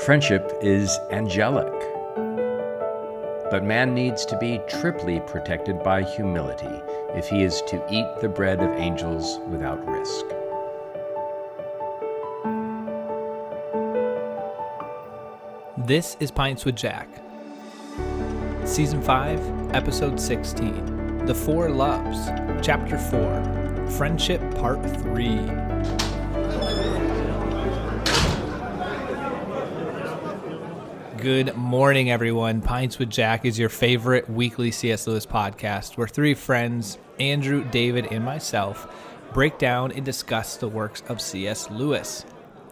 Friendship is angelic, but man needs to be triply protected by humility if he is to eat the bread of angels without risk. This is Pints with Jack, Season 5, Episode 16, The Four Loves, Chapter 4, Friendship Part 3. Good morning, everyone. Pints with Jack is your favorite weekly C.S. Lewis podcast, where three friends, Andrew, David, and myself, break down and discuss the works of C.S. Lewis.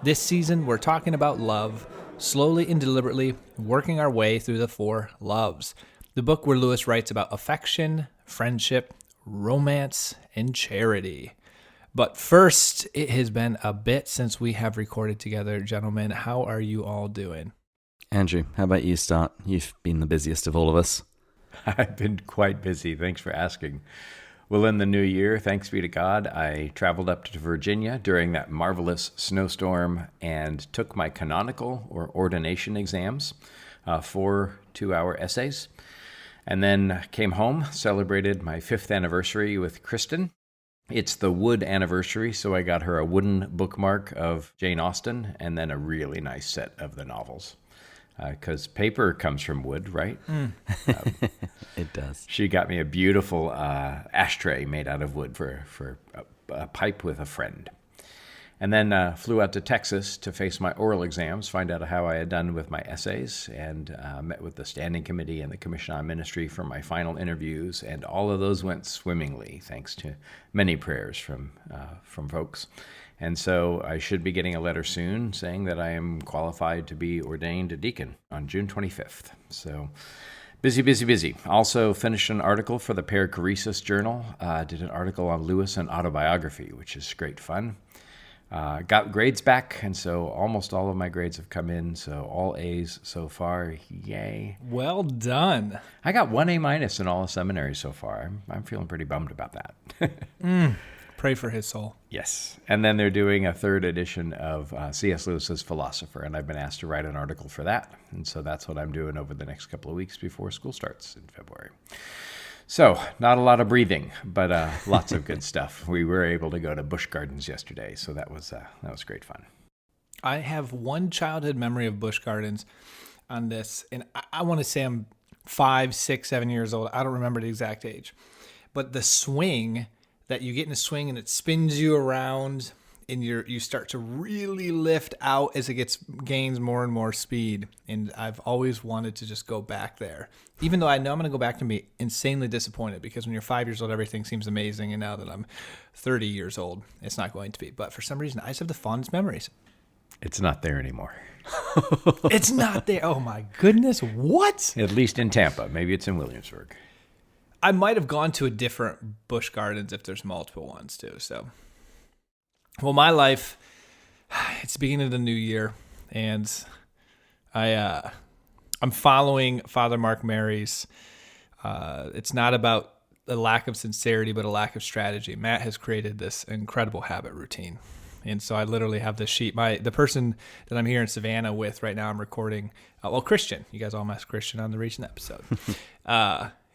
This season, we're talking about love, slowly and deliberately working our way through the four loves, the book where Lewis writes about affection, friendship, romance, and charity. But first, it has been a bit since we have recorded together. Gentlemen, how are you all doing? Andrew, how about you start? You've been the busiest of all of us. I've been quite busy. Thanks for asking. Well, in the new year, thanks be to God, I traveled up to Virginia during that marvelous snowstorm and took my canonical or ordination exams, 4 two-hour essays, and then came home, celebrated my 5th anniversary with Kristen. It's the wood anniversary, so I got her a wooden bookmark of Jane Austen and then a really nice set of the novels. Because paper comes from wood, right? It does. She got me a beautiful ashtray made out of wood for a pipe with a friend. And then flew out to Texas to face my oral exams, find out how I had done with my essays, and met with the standing committee and the Commission on Ministry for my final interviews. And all of those went swimmingly, thanks to many prayers from folks. And so I should be getting a letter soon saying that I am qualified to be ordained a deacon on June 25th. So busy. Also finished an article for the Perichoresis Journal. Did an article on Lewis and autobiography, which is great fun. Got grades back, and so almost all of my grades have come in, so all A's so far. Yay. Well done. I got 1 A- in all the seminaries so far. I'm feeling pretty bummed about that. Pray for his soul. Yes. And then they're doing a 3rd edition of C.S. Lewis's Philosopher, and I've been asked to write an article for that. And so that's what I'm doing over the next couple of weeks before school starts in February. So not a lot of breathing, but lots of good stuff. We were able to go to Busch Gardens yesterday, so that was great fun. I have one childhood memory of Busch Gardens on this, and I want to say I'm 5, 6, 7 years old. I don't remember the exact age. But the swing that you get in a swing and it spins you around and you start to really lift out as it gains more and more speed. And I've always wanted to just go back there, even though I know I'm going to go back and be insanely disappointed, because when you're 5 years old, everything seems amazing. And now that I'm 30 years old, it's not going to be. But for some reason, I just have the fondest memories. It's not there anymore. It's not there. Oh my goodness. What? At least in Tampa. Maybe it's in Williamsburg. I might have gone to a different Busch Gardens if there's multiple ones too. So, well, my life, it's the beginning of the new year, and I'm following Father Mark Mary's. It's not about a lack of sincerity, but a lack of strategy. Matt has created this incredible habit routine. And so I literally have this sheet. The person that I'm here in Savannah with right now, I'm recording, Christian. You guys all met Christian on the recent episode.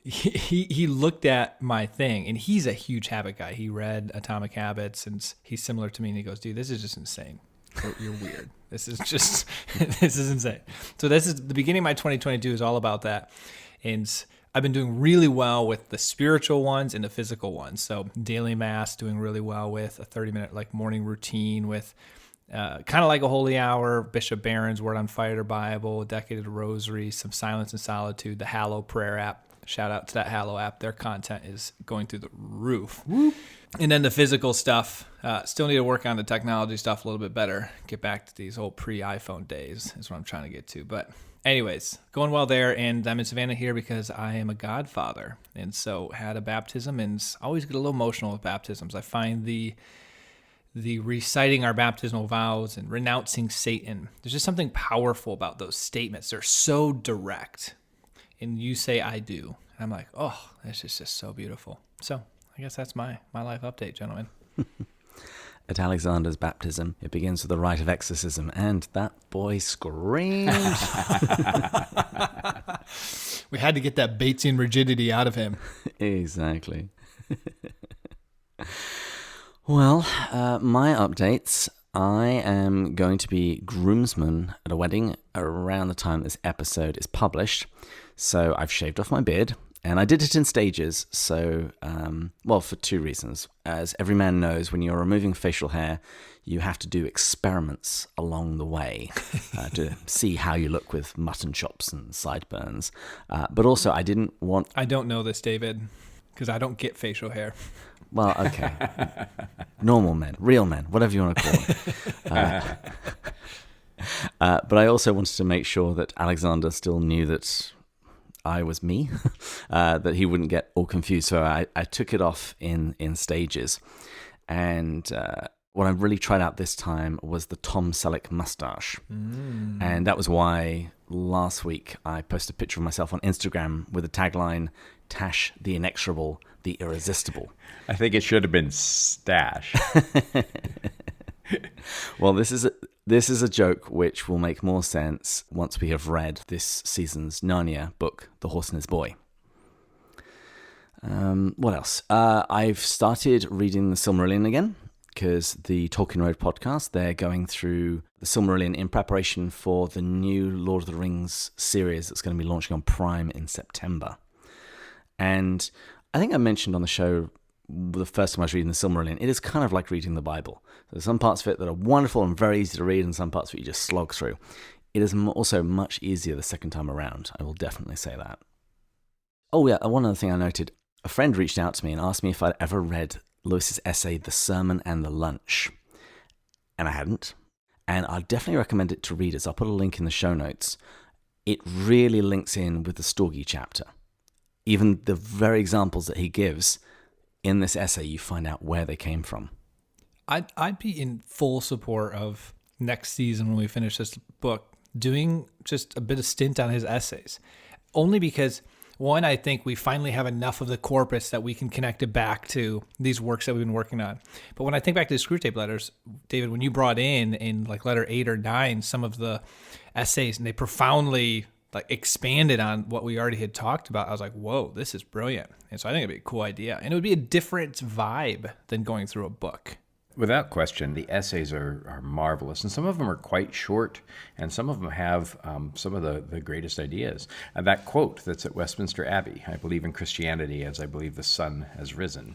He looked at my thing, and he's a huge habit guy. He read Atomic Habits, and he's similar to me, and he goes, dude, this is just insane. You're weird. This is insane. So this is the beginning of my 2022 is all about that. And I've been doing really well with the spiritual ones and the physical ones. So daily mass, doing really well with a 30-minute morning routine with kind of like a holy hour, Bishop Barron's Word on Fire Bible, a decade of the Rosary, some silence and solitude, the Hallow prayer app. Shout out to that Hallow app. Their content is going through the roof. Whoop. And then the physical stuff, still need to work on the technology stuff a little bit better. Get back to these old pre-iPhone days is what I'm trying to get to. But anyways, going well there. And I'm in Savannah here because I am a godfather. And so had a baptism, and always get a little emotional with baptisms. I find the reciting our baptismal vows and renouncing Satan, there's just something powerful about those statements. They're so direct. And you say, I do. And I'm like, oh, that's just so beautiful. So I guess that's my life update, gentlemen. at Alexander's baptism, it begins with the rite of exorcism, and that boy screamed. We had to get that Batesian rigidity out of him. Exactly. Well, my updates. I am going to be groomsman at a wedding around the time this episode is published. So I've shaved off my beard, and I did it in stages. So, for 2 reasons. As every man knows, when you're removing facial hair, you have to do experiments along the way to see how you look with mutton chops and sideburns. But also, I didn't want... I don't know this, David, because I don't get facial hair. Well, okay. Normal men, real men, whatever you want to call them. But I also wanted to make sure that Alexander still knew that I was me, that he wouldn't get all confused. So I took it off in stages. And what I really tried out this time was the Tom Selleck mustache. And that was why last week I posted a picture of myself on Instagram with the tagline, Tash the Inexorable, the Irresistible. I think it should have been Stash. Well, this is a joke which will make more sense once we have read this season's Narnia book, The Horse and His Boy. What else? I've started reading the Silmarillion again, because the Tolkien Road podcast, they're going through the Silmarillion in preparation for the new Lord of the Rings series that's going to be launching on Prime in September. And I think I mentioned on the show the first time I was reading the Silmarillion, it is kind of like reading the Bible. There's some parts of it that are wonderful and very easy to read, and some parts of it you just slog through. It is also much easier the second time around. I will definitely say that. Oh yeah, one other thing I noted. A friend reached out to me and asked me if I'd ever read Lewis's essay, The Sermon and the Lunch. And I hadn't. And I definitely recommend it to readers. I'll put a link in the show notes. It really links in with the Storgi chapter. Even the very examples that he gives in this essay, you find out where they came from. I'd be in full support of next season when we finish this book, doing just a bit of stint on his essays. Only because, one, I think we finally have enough of the corpus that we can connect it back to these works that we've been working on. But when I think back to the Screwtape letters, David, when you brought in like letter 8 or 9, some of the essays, and they profoundly expanded on what we already had talked about, I was like, whoa, this is brilliant. And so I think it'd be a cool idea. And it would be a different vibe than going through a book. Without question, the essays are marvelous, and some of them are quite short, and some of them have some of the greatest ideas. And that quote that's at Westminster Abbey, I believe in Christianity as I believe the sun has risen,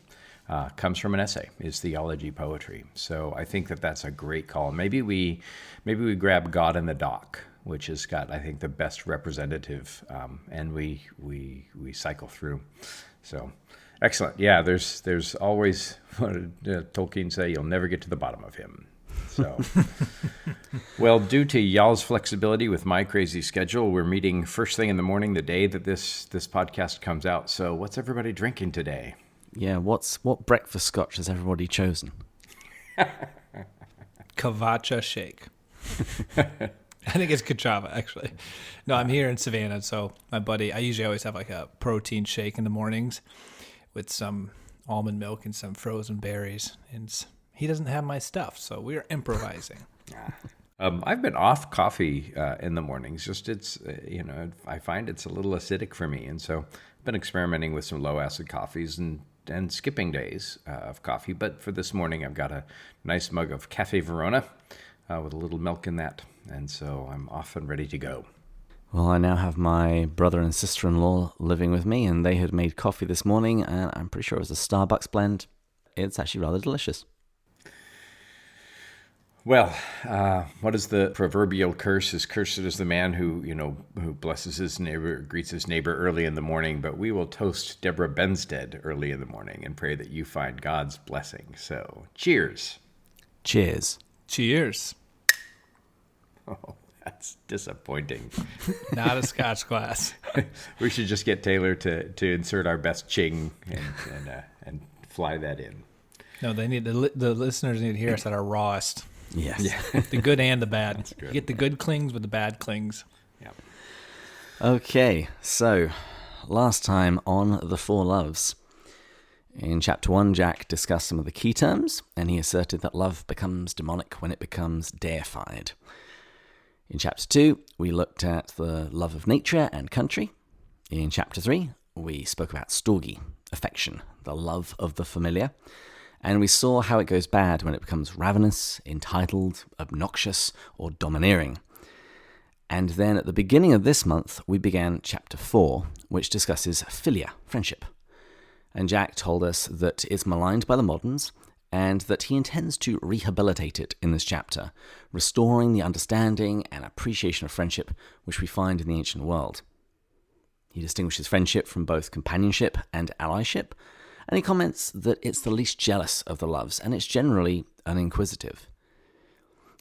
comes from an essay, is theology poetry. So I think that's a great call. Maybe we grab God in the Dock, which has got, I think, the best representative, and we cycle through. So excellent. Yeah, there's always, what did Tolkien say? You'll never get to the bottom of him. So, well, due to y'all's flexibility with my crazy schedule, we're meeting first thing in the morning, the day that this podcast comes out. So what's everybody drinking today? Yeah, what breakfast scotch has everybody chosen? Kavacha shake. I think it's Kachava, actually. No, I'm here in Savannah, so my buddy, I usually always have like a protein shake in the mornings with some almond milk and some frozen berries. And he doesn't have my stuff, so we're improvising. I've been off coffee in the mornings. Just I find it's a little acidic for me, and so I've been experimenting with some low-acid coffees and skipping days of coffee. But for this morning, I've got a nice mug of Cafe Verona with a little milk in that, and so I'm off and ready to go. Well, I now have my brother and sister-in-law living with me, and they had made coffee this morning, and I'm pretty sure it was a Starbucks blend. It's actually rather delicious. Well, what is the proverbial curse? Is cursed is the man who blesses his neighbor, greets his neighbor early in the morning, but we will toast Deborah Benstead early in the morning and pray that you find God's blessing. So, cheers. Cheers. Cheers. Oh, that's disappointing. Not a Scotch glass. We should just get Taylor to insert our best ching and fly that in. No, they need the listeners need to hear us at our rawest. Yes. Yeah. The good and the bad. That's good. You get the good clings with the bad clings. Yeah. Okay, so last time on The Four Loves, In chapter 1, Jack discussed some of the key terms, and he asserted that love becomes demonic when it becomes deified. In chapter 2, we looked at the love of nature and country. In chapter 3, we spoke about storge, affection, the love of the familiar, and we saw how it goes bad when it becomes ravenous, entitled, obnoxious, or domineering. And then at the beginning of this month, we began chapter 4, which discusses Philia, friendship. And Jack told us that it's maligned by the moderns, and that he intends to rehabilitate it in this chapter, restoring the understanding and appreciation of friendship which we find in the ancient world. He distinguishes friendship from both companionship and allyship, and he comments that it's the least jealous of the loves, and it's generally uninquisitive.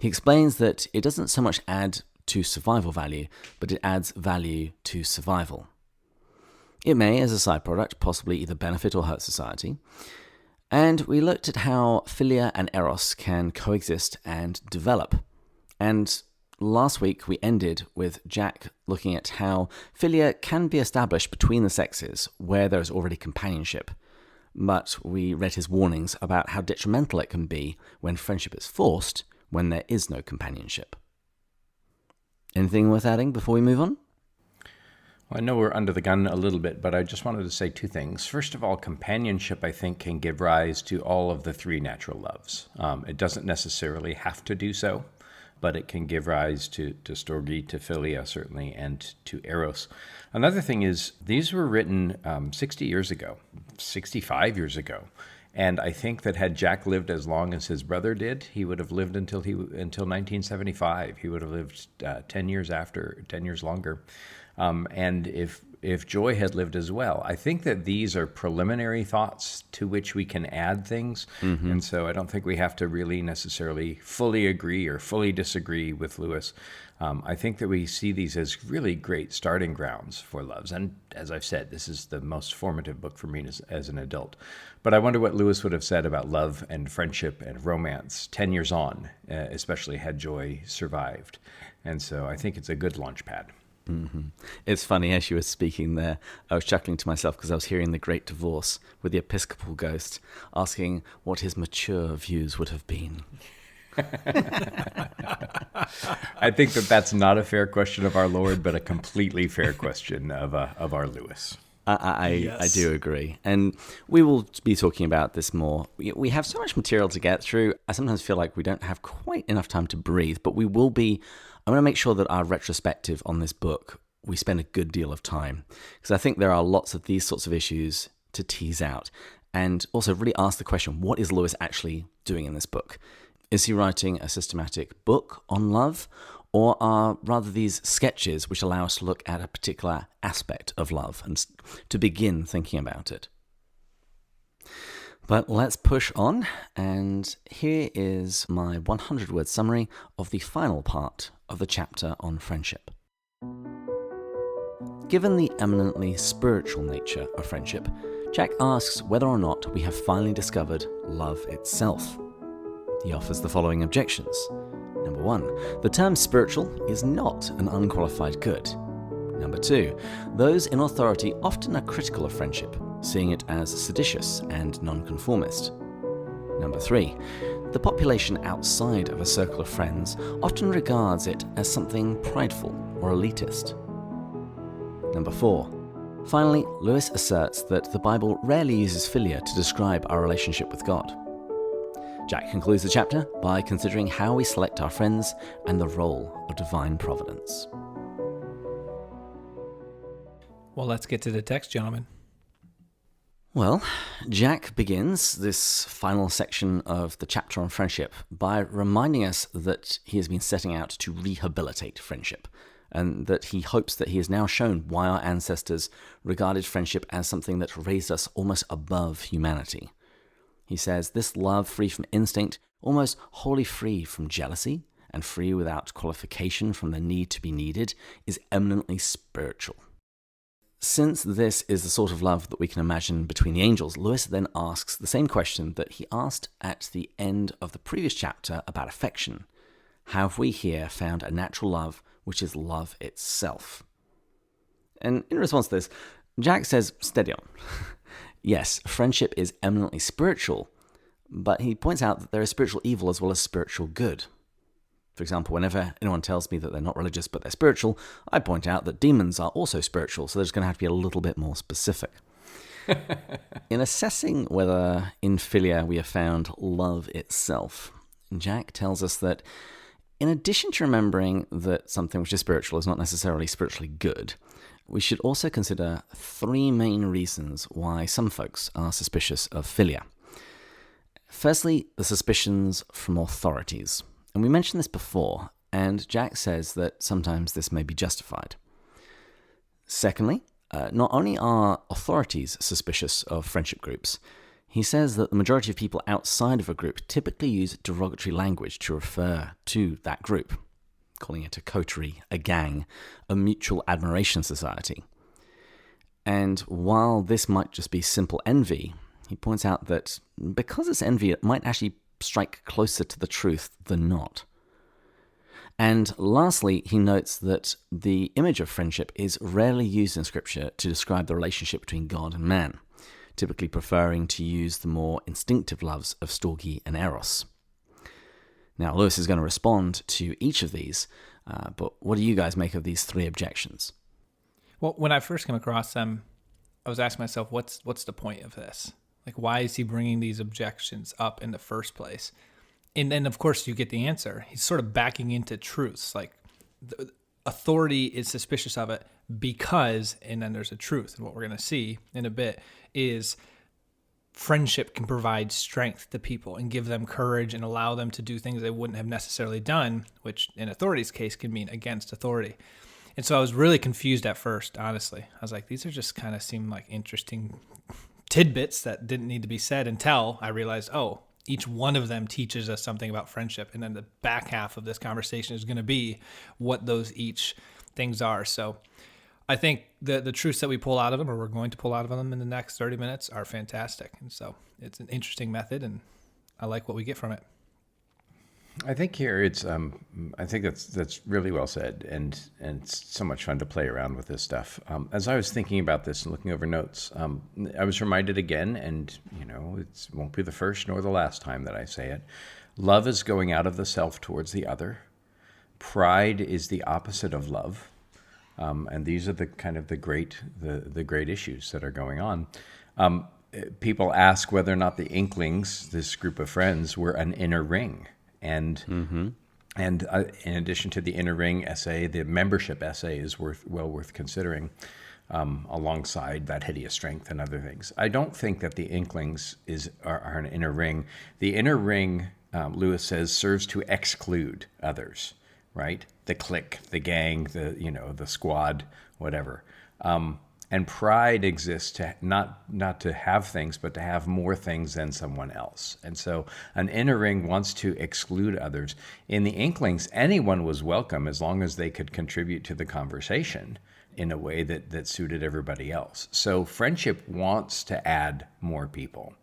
He explains that it doesn't so much add to survival value, but it adds value to survival. It may, as a side product, possibly either benefit or hurt society. And we looked at how Philia and Eros can coexist and develop. And last week we ended with Jack looking at how Philia can be established between the sexes where there is already companionship. But we read his warnings about how detrimental it can be when friendship is forced when there is no companionship. Anything worth adding before we move on? Well, I know we're under the gun a little bit, but I just wanted to say two things. First of all, companionship, I think, can give rise to all of the three natural loves. It doesn't necessarily have to do so, but it can give rise to storge, to Philia, certainly, and to Eros. Another thing is, these were written 60 years ago, 65 years ago. And I think that had Jack lived as long as his brother did, he would have lived until 1975. He would have lived 10 years longer. And if Joy had lived as well, I think that these are preliminary thoughts to which we can add things. Mm-hmm. And so I don't think we have to really necessarily fully agree or fully disagree with Lewis. I think that we see these as really great starting grounds for loves. And as I've said, this is the most formative book for me as an adult. But I wonder what Lewis would have said about love and friendship and romance 10 years on, especially had Joy survived. And so I think it's a good launch pad. Mm-hmm. It's funny, as you were speaking there, I was chuckling to myself because I was hearing The Great Divorce with the Episcopal ghost asking what his mature views would have been. I think that's not a fair question of our Lord, but a completely fair question of our Lewis. I do agree. And we will be talking about this more. We have so much material to get through. I sometimes feel like we don't have quite enough time to breathe, but we will be. I want to make sure that our retrospective on this book, we spend a good deal of time, because I think there are lots of these sorts of issues to tease out. And also really ask the question, what is Lewis actually doing in this book? Is he writing a systematic book on love? Or are rather these sketches which allow us to look at a particular aspect of love and to begin thinking about it? But let's push on, and here is my 100-word summary of the final part of the chapter on friendship. Given the eminently spiritual nature of friendship, Jack asks whether or not we have finally discovered love itself. He offers the following objections. Number 1, the term spiritual is not an unqualified good. Number 2, those in authority often are critical of friendship, seeing it as seditious and nonconformist. Number 3, the population outside of a circle of friends often regards it as something prideful or elitist. Number 4, finally, Lewis asserts that the Bible rarely uses Philia to describe our relationship with God. Jack concludes the chapter by considering how we select our friends and the role of divine providence. Well, let's get to the text, gentlemen. Well, Jack begins this final section of the chapter on friendship by reminding us that he has been setting out to rehabilitate friendship, and that he hopes that he has now shown why our ancestors regarded friendship as something that raised us almost above humanity. He says, this love free from instinct, almost wholly free from jealousy, and free without qualification from the need to be needed, is eminently spiritual. Since this is the sort of love that we can imagine between the angels, Lewis then asks the same question that he asked at the end of the previous chapter about affection. Have we here found a natural love which is love itself? And in response to this, Jack says, steady on. Yes, friendship is eminently spiritual, but he points out that there is spiritual evil as well as spiritual good. For example, whenever anyone tells me that they're not religious but they're spiritual, I point out that demons are also spiritual, so there's going to have to be a little bit more specific. In assessing whether in Philia we have found love itself, Jack tells us that in addition to remembering that something which is spiritual is not necessarily spiritually good, we should also consider three main reasons why some folks are suspicious of Philia. Firstly, the suspicions from authorities. And we mentioned this before, and Jack says that sometimes this may be justified. Secondly, not only are authorities suspicious of friendship groups, he says that the majority of people outside of a group typically use derogatory language to refer to that group, calling it a coterie, a gang, a mutual admiration society. And while this might just be simple envy, he points out that because it's envy, it might actually strike closer to the truth than not. And lastly, he notes that the image of friendship is rarely used in Scripture to describe the relationship between God and man, typically preferring to use the more instinctive loves of storge and eros. Now, Lewis is going to respond to each of these, but what do you guys make of these three objections? Well, when I first came across them, I was asking myself, what's the point of this? Like, why is he bringing these objections up in the first place? And then, of course, you get the answer. He's sort of backing into truths. Like, the authority is suspicious of it because, and then there's a truth. And what we're going to see in a bit is friendship can provide strength to people and give them courage and allow them to do things they wouldn't have necessarily done, which in authority's case can mean against authority. And so I was really confused at first, honestly. I was like, these are just kind of seem like interesting tidbits that didn't need to be said until I realized, oh, each one of them teaches us something about friendship. And then the back half of this conversation is going to be what those each things are. So I think the truths that we pull out of them, or we're going to pull out of them in the next 30 minutes, are fantastic. And so it's an interesting method, and I like what we get from it. I think here it's I think that's really well said, and it's so much fun to play around with this stuff. As I was thinking about this and looking over notes, I was reminded again, and it won't be the first nor the last time that I say it. Love is going out of the self towards the other. Pride is the opposite of love, and these are the kind of the great issues that are going on. People ask whether or not the Inklings, this group of friends, were an inner ring. And in addition to the inner ring essay, the membership essay is well worth considering, alongside that hideous strength and other things. I don't think that the Inklings are an inner ring. The inner ring, Lewis says, serves to exclude others, right? The clique, the gang, the squad, whatever. And pride exists to not to have things, but to have more things than someone else. And so an inner ring wants to exclude others. In the Inklings, anyone was welcome as long as they could contribute to the conversation in a way that suited everybody else. So friendship wants to add more people.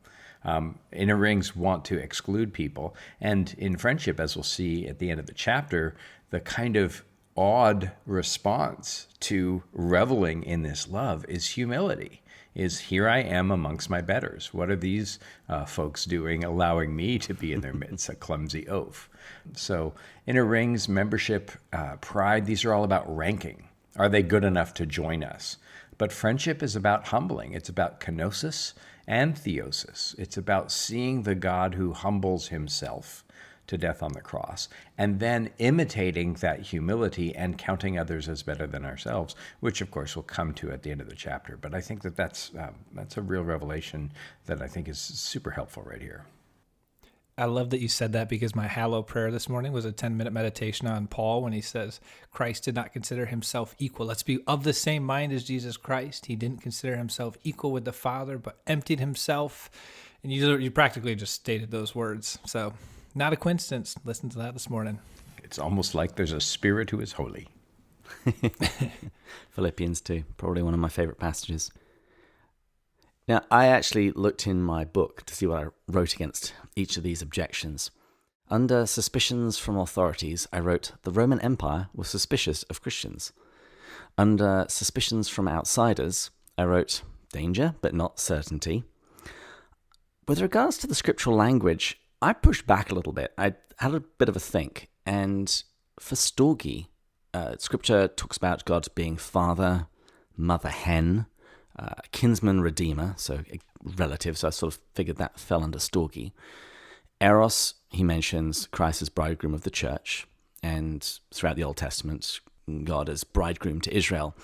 Inner rings want to exclude people. And in friendship, as we'll see at the end of the chapter, the kind of odd response to reveling in this love is humility, is here I am amongst my betters. What are these folks doing, allowing me to be in their midst, a clumsy oaf? So inner rings, membership, pride, these are all about ranking. Are they good enough to join us? But friendship is about humbling. It's about kenosis and theosis. It's about seeing the God who humbles himself to death on the cross, and then imitating that humility and counting others as better than ourselves, which of course we'll come to at the end of the chapter. But I think that's a real revelation that I think is super helpful right here. I love that you said that, because my Hallow prayer this morning was a 10-minute meditation on Paul when he says, Christ did not consider himself equal. Let's be of the same mind as Jesus Christ. He didn't consider himself equal with the Father, but emptied himself. And you practically just stated those words. So not a coincidence. Listen to that this morning. It's almost like there's a spirit who is holy. Philippians 2, probably one of my favorite passages. Now, I actually looked in my book to see what I wrote against each of these objections. Under suspicions from authorities, I wrote, the Roman Empire was suspicious of Christians. Under suspicions from outsiders, I wrote, danger, but not certainty. With regards to the scriptural language, I pushed back a little bit. I had a bit of a think. And for storge, Scripture talks about God being father, mother hen, kinsman redeemer, so a relative. So I sort of figured that fell under storge. Eros, he mentions Christ as bridegroom of the church. And throughout the Old Testament, God as bridegroom to Israel.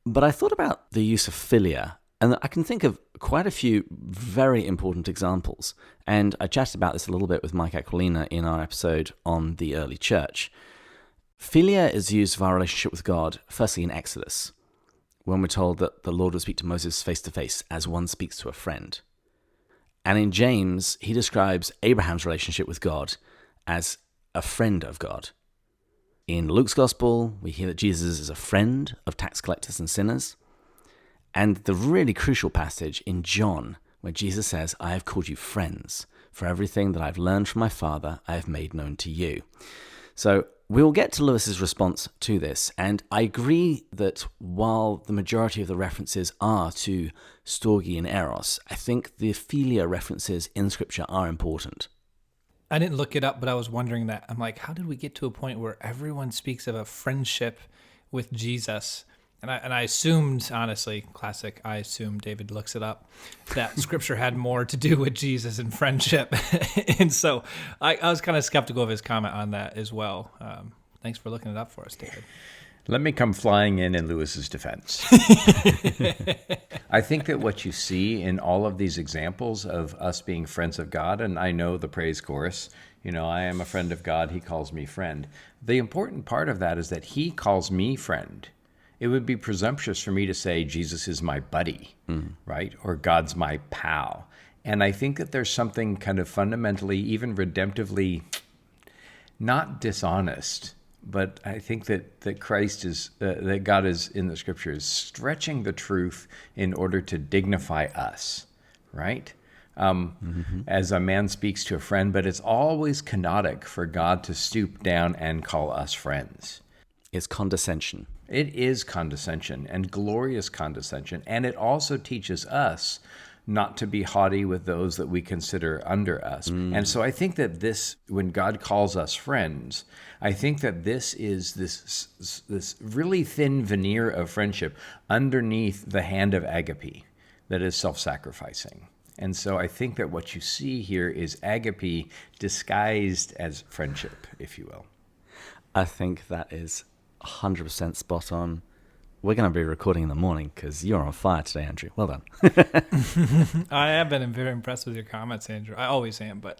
But I thought about the use of Philia, and I can think of quite a few very important examples. And I chatted about this a little bit with Mike Aquilina in our episode on the early church. Philia is used of our relationship with God, firstly in Exodus, when we're told that the Lord will speak to Moses face to face as one speaks to a friend. And in James, he describes Abraham's relationship with God as a friend of God. In Luke's Gospel, we hear that Jesus is a friend of tax collectors and sinners. And the really crucial passage in John, where Jesus says, I have called you friends, for everything that I've learned from my Father, I have made known to you. So we will get to Lewis's response to this, and I agree that while the majority of the references are to storge and eros, I think the Philia references in Scripture are important. I didn't look it up, but I was wondering that. I'm like, how did we get to a point where everyone speaks of a friendship with Jesus? And I assumed, honestly, classic, I assumed David looks it up, that Scripture had more to do with Jesus and friendship. And so I was kind of skeptical of his comment on that as well. Thanks for looking it up for us, David. Let me come flying in Lewis's defense. I think that what you see in all of these examples of us being friends of God, and I know the praise chorus, I am a friend of God, he calls me friend. The important part of that is that he calls me friend. It would be presumptuous for me to say Jesus is my buddy, right? Or God's my pal. And I think that there's something kind of fundamentally, even redemptively, not dishonest, but I think that Christ is, that God is in the Scriptures stretching the truth in order to dignify us, right? As a man speaks to a friend, but it's always canonic for God to stoop down and call us friends. It's condescension. It is condescension, and glorious condescension, and it also teaches us not to be haughty with those that we consider under us. And so I think that this, when God calls us friends, I think that this is this really thin veneer of friendship underneath the hand of agape that is self-sacrificing. And so I think that what you see here is agape disguised as friendship, if you will. I think that is 100% spot on. We're going to be recording in the morning because you're on fire today, Andrew. Well done. I have been very impressed with your comments, Andrew. I always am, but...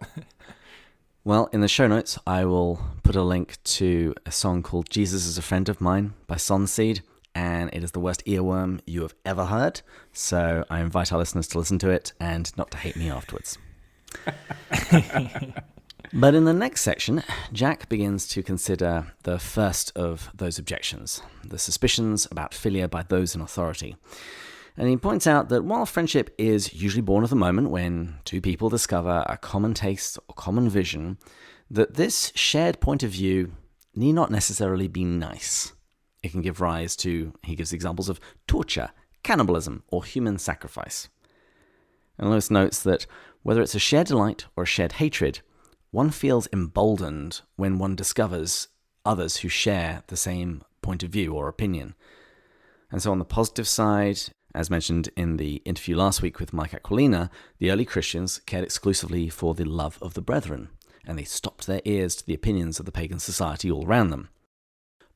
Well, in the show notes, I will put a link to a song called Jesus is a Friend of Mine by Sonseed, and it is the worst earworm you have ever heard. So I invite our listeners to listen to it and not to hate me afterwards. But in the next section, Jack begins to consider the first of those objections, the suspicions about philia by those in authority. And he points out that while friendship is usually born of the moment when two people discover a common taste or common vision, that this shared point of view need not necessarily be nice. It can give rise to, he gives examples of torture, cannibalism, or human sacrifice. And Lewis notes that whether it's a shared delight or a shared hatred, one feels emboldened when one discovers others who share the same point of view or opinion. And so on the positive side, as mentioned in the interview last week with Mike Aquilina, the early Christians cared exclusively for the love of the brethren, and they stopped their ears to the opinions of the pagan society all around them.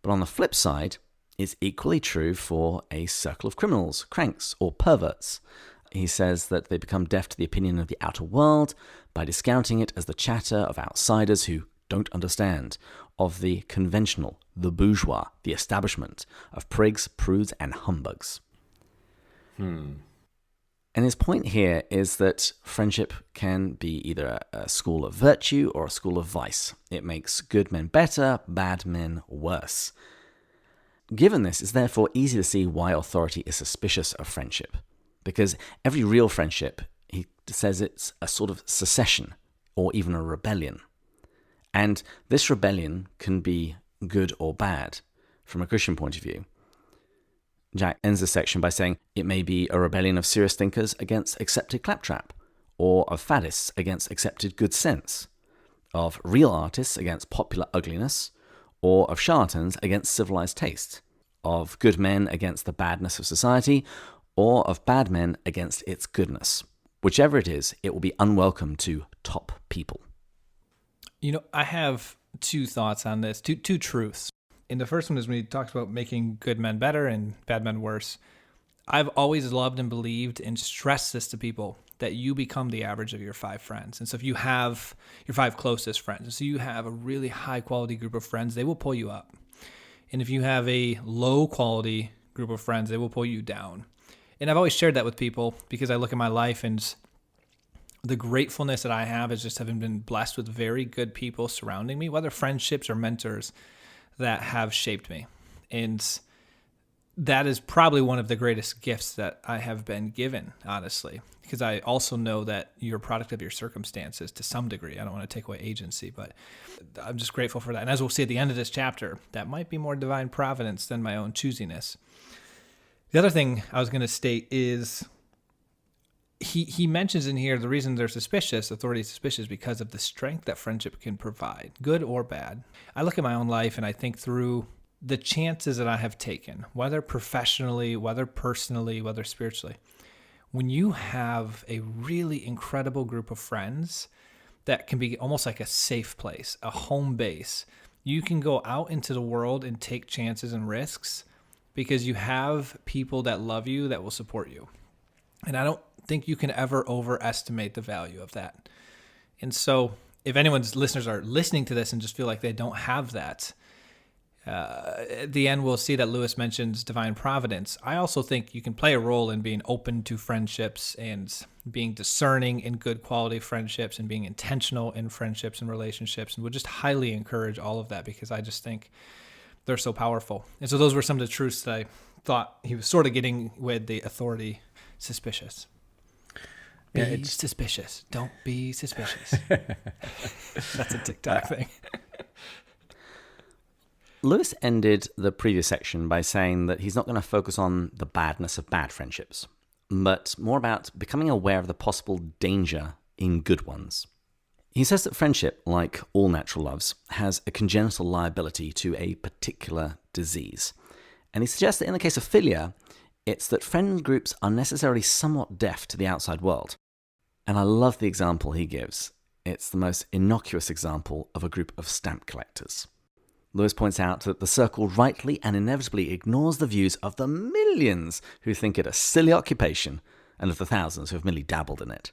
But on the flip side, it's equally true for a circle of criminals, cranks, or perverts. He says that they become deaf to the opinion of the outer world by discounting it as the chatter of outsiders who don't understand, of the conventional, the bourgeois, the establishment, of prigs, prudes, and humbugs. And his point here is that friendship can be either a school of virtue or a school of vice. It makes good men better, bad men worse. Given this, it's therefore easy to see why authority is suspicious of friendship. Because every real friendship, he says it's a sort of secession or even a rebellion. And this rebellion can be good or bad from a Christian point of view. Jack ends this section by saying it may be a rebellion of serious thinkers against accepted claptrap, or of faddists against accepted good sense, of real artists against popular ugliness, or of charlatans against civilized taste, of good men against the badness of society, or of bad men against its goodness. Whichever it is, it will be unwelcome to top people. I have two thoughts on this, two truths. And the first one is when he talks about making good men better and bad men worse. I've always loved and believed and stressed this to people, that you become the average of your 5 friends. And so if you have your 5 closest friends, and so you have a really high quality group of friends, they will pull you up. And if you have a low quality group of friends, they will pull you down. And I've always shared that with people because I look at my life and the gratefulness that I have is just having been blessed with very good people surrounding me, whether friendships or mentors that have shaped me. And that is probably one of the greatest gifts that I have been given, honestly, because I also know that you're a product of your circumstances to some degree. I don't want to take away agency, but I'm just grateful for that. And as we'll see at the end of this chapter, that might be more divine providence than my own choosiness. The other thing I was going to state is he mentions in here the reason they're suspicious, authority is suspicious, because of the strength that friendship can provide, good or bad. I look at my own life and I think through the chances that I have taken, whether professionally, whether personally, whether spiritually. When you have a really incredible group of friends that can be almost like a safe place, a home base, you can go out into the world and take chances and risks because you have people that love you, that will support you. And I don't think you can ever overestimate the value of that. And so if anyone's listeners are listening to this and just feel like they don't have that, at the end, we'll see that Lewis mentions divine providence. I also think you can play a role in being open to friendships and being discerning in good quality friendships and being intentional in friendships and relationships. And would just highly encourage all of that because I just think they're so powerful. And so those were some of the truths that I thought he was sort of getting with the authority suspicious. Be suspicious. Don't be suspicious. That's a TikTok thing. Lewis ended the previous section by saying that he's not going to focus on the badness of bad friendships, but more about becoming aware of the possible danger in good ones. He says that friendship, like all natural loves, has a congenital liability to a particular disease. And he suggests that in the case of Philia, it's that friend groups are necessarily somewhat deaf to the outside world. And I love the example he gives. It's the most innocuous example of a group of stamp collectors. Lewis points out that the circle rightly and inevitably ignores the views of the millions who think it a silly occupation and of the thousands who have merely dabbled in it.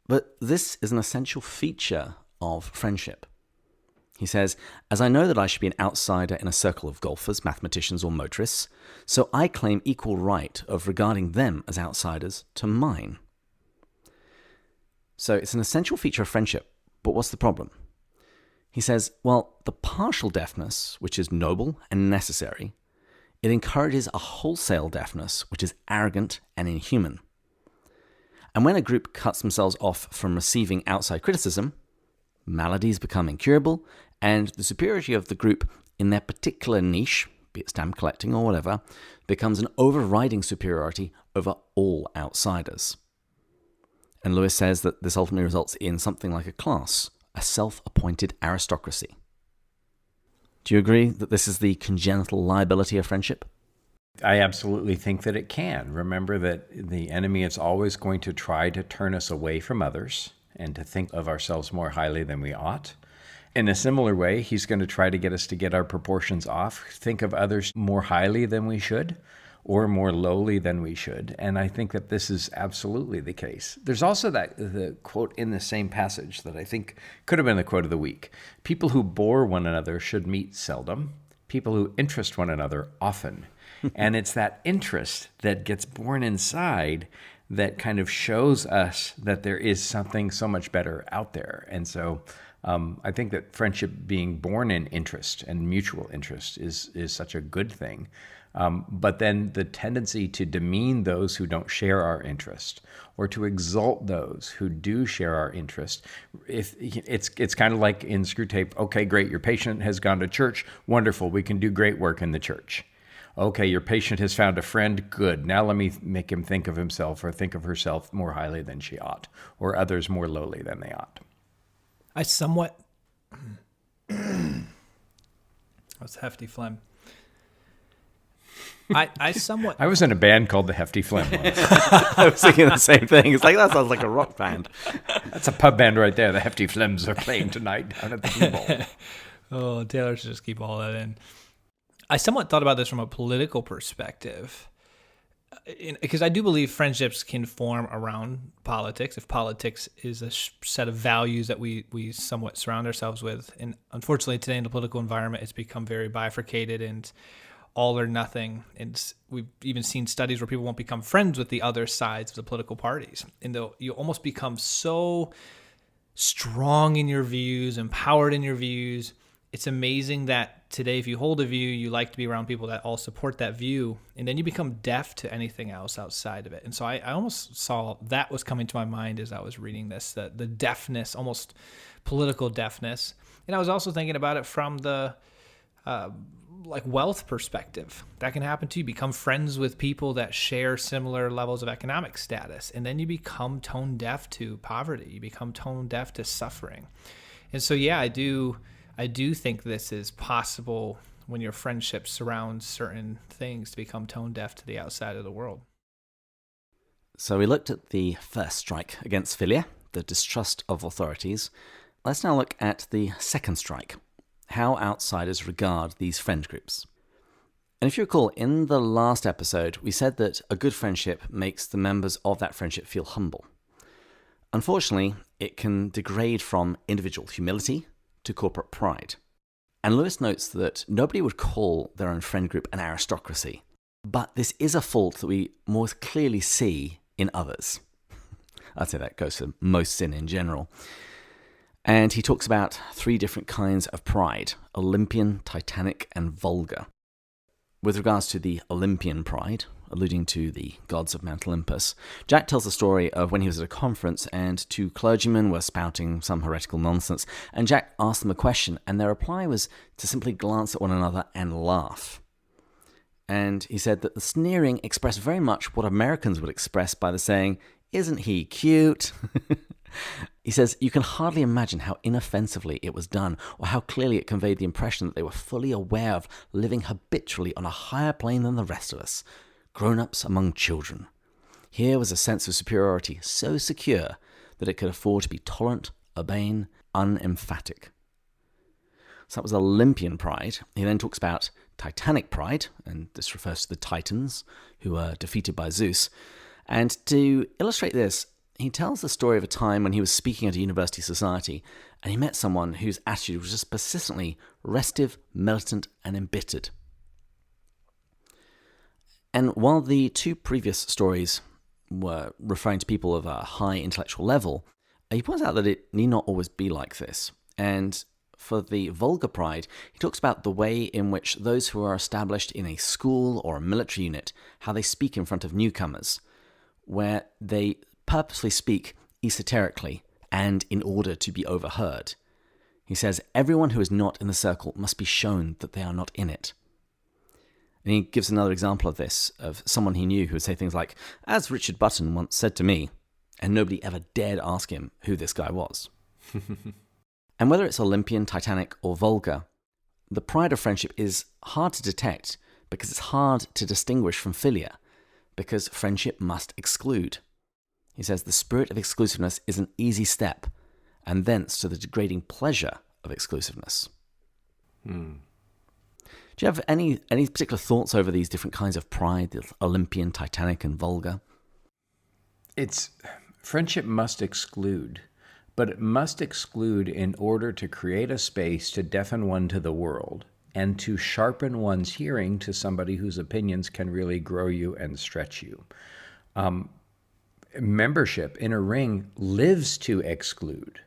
But this is an essential feature of friendship. He says, as I know that I should be an outsider in a circle of golfers, mathematicians, or motorists, so I claim equal right of regarding them as outsiders to mine. So it's an essential feature of friendship, but what's the problem? He says, well, the partial deafness, which is noble and necessary, it encourages a wholesale deafness, which is arrogant and inhuman. And when a group cuts themselves off from receiving outside criticism, maladies become incurable, and the superiority of the group in their particular niche, be it stamp collecting or whatever, becomes an overriding superiority over all outsiders. And Lewis says that this ultimately results in something like a class, a self-appointed aristocracy. Do you agree that this is the congenital liability of friendship? I absolutely think that it can. Remember that the enemy is always going to try to turn us away from others and to think of ourselves more highly than we ought. In a similar way, he's going to try to get us to get our proportions off, think of others more highly than we should, or more lowly than we should. And I think that this is absolutely the case. There's also the quote in the same passage that I think could have been the quote of the week. People who bore one another should meet seldom. People who interest one another often. And it's that interest that gets born inside that kind of shows us that there is something so much better out there. And so I think that friendship being born in interest and mutual interest is such a good thing. But then the tendency to demean those who don't share our interest or to exalt those who do share our interest, if it's kind of like in Screwtape, okay, great, your patient has gone to church, wonderful, we can do great work in the church. Okay, your patient has found a friend. Good. Now let me make him think of himself or think of herself more highly than she ought, or others more lowly than they ought. I somewhat... That's hefty phlegm. I somewhat... I was in a band called the Hefty Phlegm once. I was thinking the same thing. It's like, that sounds like a rock band. That's a pub band right there. The Hefty Phlegms are playing tonight down at the Blue Bowl. Oh, Taylor should just keep all that in. I somewhat thought about this from a political perspective, because I do believe friendships can form around politics, if politics is a set of values that we somewhat surround ourselves with. And unfortunately, today in the political environment, it's become very bifurcated and all or nothing. And we've even seen studies where people won't become friends with the other sides of the political parties. And you almost become so strong in your views, empowered in your views. It's amazing that today, if you hold a view, you like to be around people that all support that view, and then you become deaf to anything else outside of it. And so I almost saw that was coming to my mind as I was reading this, the deafness, almost political deafness. And I was also thinking about it from the wealth perspective. That can happen to you. Become friends with people that share similar levels of economic status, and then you become tone deaf to poverty. You become tone deaf to suffering. And so, yeah, I do think this is possible when your friendship surrounds certain things to become tone deaf to the outside of the world. So we looked at the first strike against Philia, the distrust of authorities. Let's now look at the second strike, how outsiders regard these friend groups. And if you recall, in the last episode, we said that a good friendship makes the members of that friendship feel humble. Unfortunately, it can degrade from individual humility to corporate pride. And Lewis notes that nobody would call their own friend group an aristocracy, but this is a fault that we more clearly see in others. I'd say that goes for most sin in general. And he talks about 3 different kinds of pride: Olympian, Titanic, and vulgar. With regards to the Olympian pride, alluding to the gods of Mount Olympus, Jack tells the story of when he was at a conference and 2 clergymen were spouting some heretical nonsense, and Jack asked them a question, and their reply was to simply glance at one another and laugh. And he said that the sneering expressed very much what Americans would express by the saying, "Isn't he cute?" He says, you can hardly imagine how inoffensively it was done, or how clearly it conveyed the impression that they were fully aware of living habitually on a higher plane than the rest of us, grown-ups among children. Here was a sense of superiority so secure that it could afford to be tolerant, urbane, unemphatic. So that was Olympian pride. He then talks about Titanic pride, and this refers to the Titans, who were defeated by Zeus. And to illustrate this, he tells the story of a time when he was speaking at a university society, and he met someone whose attitude was just persistently restive, militant, and embittered. And while the 2 previous stories were referring to people of a high intellectual level, he points out that it need not always be like this. And for the vulgar pride, he talks about the way in which those who are established in a school or a military unit, how they speak in front of newcomers, where they purposely speak esoterically and in order to be overheard. He says, everyone who is not in the circle must be shown that they are not in it. And he gives another example of this, of someone he knew who would say things like, as Richard Button once said to me, and nobody ever dared ask him who this guy was. And whether it's Olympian, Titanic, or vulgar, the pride of friendship is hard to detect because it's hard to distinguish from philia, because friendship must exclude. He says the spirit of exclusiveness is an easy step, and thence to the degrading pleasure of exclusiveness. Do you have any particular thoughts over these different kinds of pride, the Olympian, Titanic, and vulgar? Friendship must exclude, but it must exclude in order to create a space to deafen one to the world and to sharpen one's hearing to somebody whose opinions can really grow you and stretch you. Membership in a ring lives to exclude.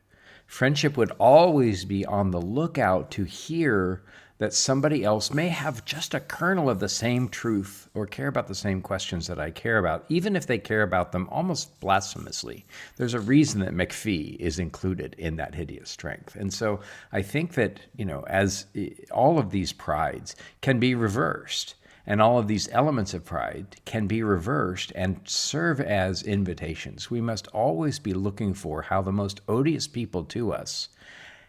Friendship would always be on the lookout to hear that somebody else may have just a kernel of the same truth or care about the same questions that I care about, even if they care about them almost blasphemously. There's a reason that McPhee is included in that hideous strength. And so I think that, as all of these prides can be reversed. And all of these elements of pride can be reversed and serve as invitations. We must always be looking for how the most odious people to us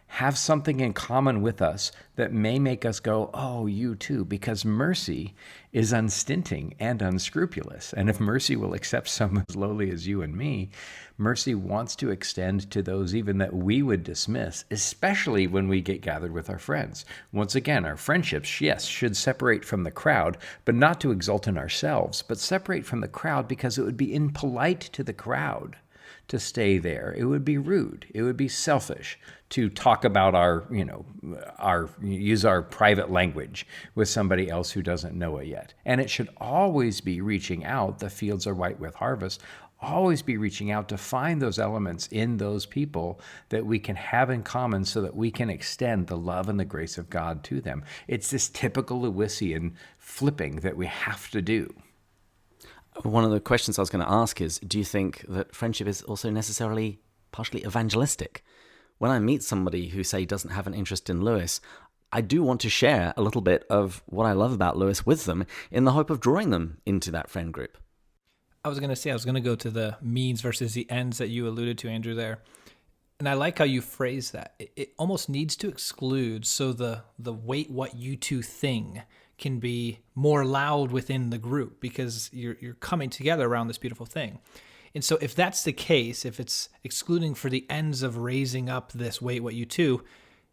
have something in common with us that may make us go, oh, you too, because mercy is unstinting and unscrupulous. And if mercy will accept someone as lowly as you and me, mercy wants to extend to those even that we would dismiss, especially when we get gathered with our friends. Once again, our friendships, yes, should separate from the crowd, but not to exult in ourselves, but separate from the crowd because it would be impolite to the crowd to stay there. It would be rude. It would be selfish to talk about use our private language with somebody else who doesn't know it yet. And it should always be reaching out. The fields are white with harvest. Always be reaching out to find those elements in those people that we can have in common so that we can extend the love and the grace of God to them. It's this typical Lewisian flipping that we have to do. One of the questions I was going to ask is, do you think that friendship is also necessarily partially evangelistic? When I meet somebody who, say, doesn't have an interest in Lewis, I do want to share a little bit of what I love about Lewis with them in the hope of drawing them into that friend group. I was going to go to the means versus the ends that you alluded to, Andrew, there. And I like how you phrase that. It almost needs to exclude so the wait what you two thing can be more loud within the group because you're coming together around this beautiful thing. And so if that's the case, if it's excluding for the ends of raising up this wait what you two,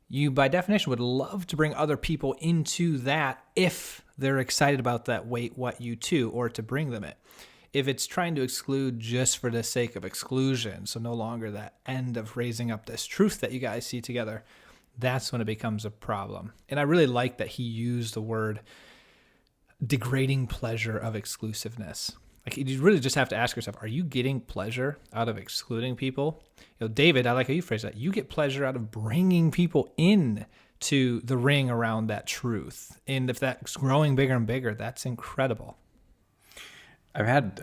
you by definition would love to bring other people into that if they're excited about that wait what you two, or to bring them it. If it's trying to exclude just for the sake of exclusion, so no longer that end of raising up this truth that you guys see together, that's when it becomes a problem. And I really like that he used the word degrading pleasure of exclusiveness. Like, you really just have to ask yourself, are you getting pleasure out of excluding people? David, I like how you phrase that. You get pleasure out of bringing people in to the ring around that truth. And if that's growing bigger and bigger, that's incredible. I've had